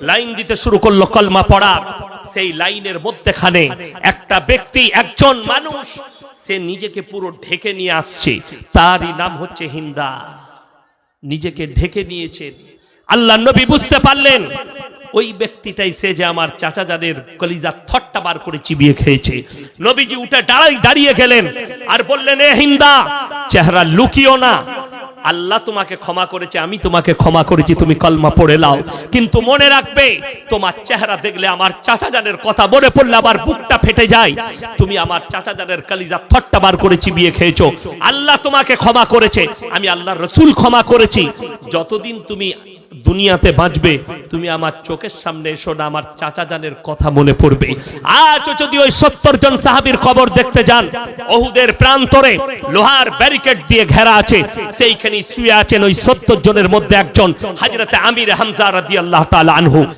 Line দিতে শুরু করলো কলমা পড়ার। সেই লাইনের মধ্যখানে একটা ব্যক্তি, একজন মানুষ, সে নিজেকে পুরো ঢেকে নিয়ে আসছে। তারই নাম হচ্ছে হিন্দা। নিজেকে ঢেকে নিয়েছেন। আল্লাহ নবী বুঝতে পারলেন ওই ব্যক্তিটাই সে যে আমার চাচা জানের কলিজা থট্টা বার করে চিবিয়ে খেয়েছে। নবীজি উঠে দাঁড়িয়ে গেলেন আর বললেন, এ হিন্দা, চেহারা লুকিও না। আল্লাহ তোমাকে ক্ষমা করেছে, আমি তোমাকে ক্ষমা করেছি, তুমি কলমা পড়ে নাও। কিন্তু মনে রাখবে, তোমার চেহারা দেখলে আমার চাচা জানের কথা মনে পড়লে আমার বুকটা ফেটে যায়। তুমি আমার চাচা জানের কলিজা থট্টা বার করে চিবিয়ে খেয়েছো। আল্লাহ তোমাকে ক্ষমা করেছে, আমি আল্লাহর রাসূল ক্ষমা করেছি। যতদিন তুমি দুনিয়াতে বাঁচবে, তুমি আমার চোখের সামনে এসো না, আমার চাচা জানের কথা মনে পড়বে। আজ যদি ওই 70 জন সাহাবীর কবর দেখতে যান, উহুদের প্রান্তরে লোহার ব্যারিকেড দিয়ে ঘেরা আছে, সেইখানে শুয়ে আছেন ওই 70 জনের মধ্যে একজন, হযরতে আমির হামজা রাদিয়াল্লাহু তাআলা আনহু।